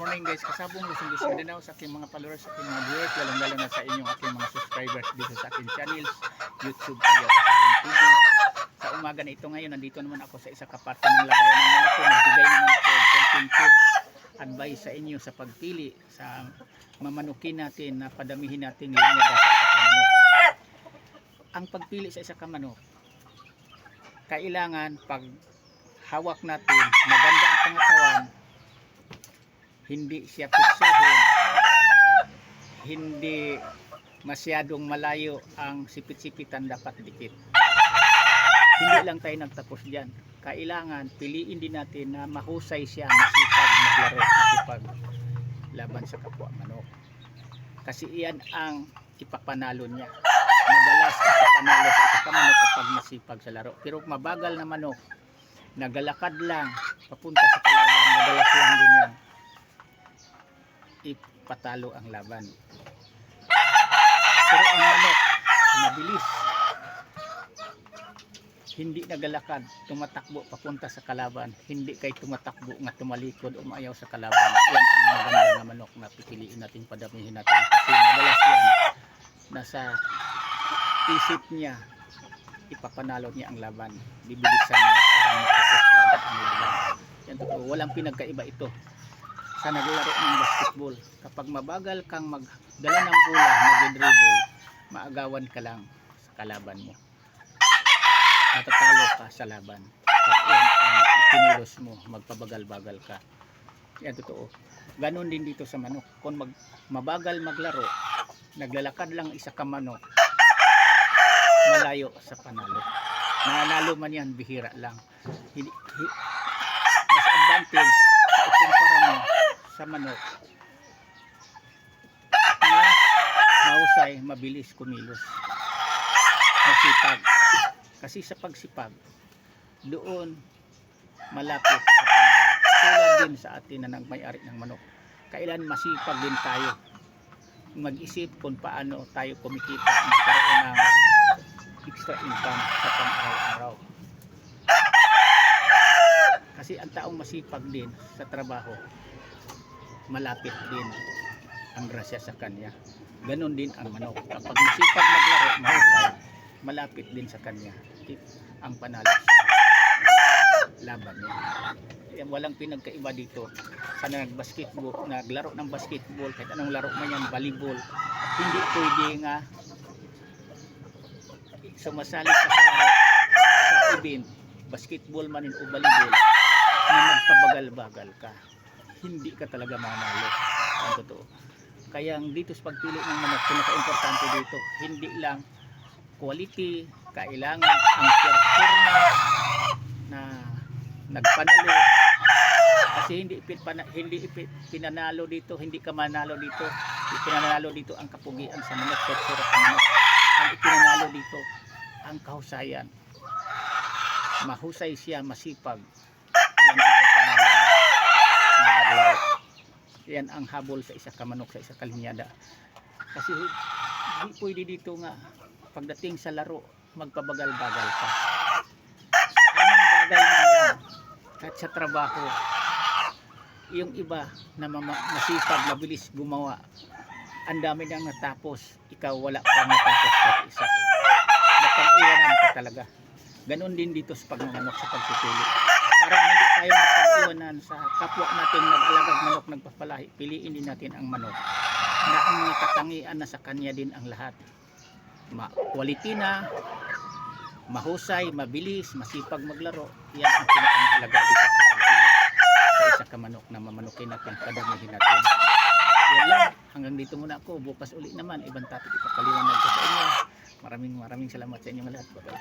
morning guys, kasabong lusong-lusong din ako sa aking mga followers, sa aking mga viewers, lalong-lalo na sa inyong aking mga subscribers dito sa aking channels, YouTube, Kasabong TV. Sa umaga na ito ngayon, nandito naman ako sa isa kaparte ng lagayan ng manok ko. Magbigay naman ako ng konting tips, advice sa inyo sa pagpili sa mamanukin natin na padamihin natin linyada sa isa kamanok. Ang pagpili sa isa kamanok, kailangan pag hawak natin, maganda ang pangatawan, hindi siya pitsuhin, hindi masyadong malayo ang sipit-sipitan, dapat dikit. Hindi lang tayo nagtapos dyan, kailangan piliin din natin na mahusay siya, masipag maglaro, masipag laban sa kapwa manok, kasi iyan ang ipapanalo niya. Madalas ipapanalo sa isa manok kapag masipag sa laro. Pero mabagal na manok, nagalakad lang papunta sa kalaban, madalas lang din yan ipatalo ang laban. Pero ang manok mabilis, hindi nagalakad, tumatakbo papunta sa kalaban, hindi kay tumatakbo nga tumalikod o umayaw sa kalaban. Yan ang maganda na manok na pipiliin natin, padamihin natin, kasi madalas yan nasa isip niya, ipapanalo niya ang laban, bibilisan niya para matapos agad ang laban. Yan totoo, walang pinagkaiba ito sa naglaro ng basketball. Kapag mabagal kang magdala ng bola, mag-dribble, maagawan ka lang sa kalaban mo, matatalo ka sa laban. Kapag yan ang ikinilos mo, magpabagal-bagal ka. Yan totoo. Ganon din dito sa manok. Kung mabagal maglaro, naglalakad lang isa ka manok, malayo sa panalo. Nanalo man yan, bihira lang. Mas advantage sa ikumpara mo sa manok na mahusay, mabilis kumilos, masipag. Kasi sa pagsipag, doon malapit sa panalo. Tulad din sa atin na nagmay-ari ng manok, kailan masipag din tayo mag-isip kung paano tayo kumikita, magkaroon ng extra income sa pang-araw-araw. Kasi ang taong masipag din sa trabaho, malapit din ang grasya sa kanya. Ganon din ang manok. Kapag masipag maglaro, mahusay, malapit din sa kanya ang panalo sa laban niya. Walang pinagkaiba dito sa nagbasketball, naglaro ng basketball, kahit anong laro man yan, volleyball, hindi pwede nga sumasali ka sa laro sa event, basketball man o volleyball, na magpabagal-bagal ka, hindi ka talaga manalo. Ang totoo. Kaya dito sa pagpili ng manok, pinaka-importante dito, hindi lang quality, kailangan ang performance na nagpanalo. Kasi hindi pinanalo dito, hindi ka manalo dito. Pinanalo dito ang kapugian sa manok, pero sa manok ang ipinanalo dito ang kahusayan. Mahusay siya, masipag. Yan ang kapanalo niya. Yan ang habol sa isa kamanok, sa isa kalinyada. Kasi hindi pwede dito nga pagdating sa laro magpabagal-bagal ka. Anong bagay na yan? At sa trabaho, yung iba na masipag, mabilis gumawa, ang dami nang natapos, ikaw wala pa natapos kahit isa. Napag-iwanan ka talaga. Ganon din dito sa pagmamanok, sa pagpipili. Para hindi tayo mapag-iwanan sa kapwa natin nag-alagad manok, nagpapalahi, piliin din natin ang manok na ang mga katangian na sa kanya din ang lahat. Quality na, mahusay, mabilis, masipag maglaro. Yan ang pinakamahalaga dito sa pagpili sa isa kamanok na mamanukin natin, padamihin natin. Yan lang, hanggang dito muna ako. Bukas uli naman, ibang topic ipapaliwanag ko sa inyo. Maraming salamat sa inyo lahat. Bye-bye.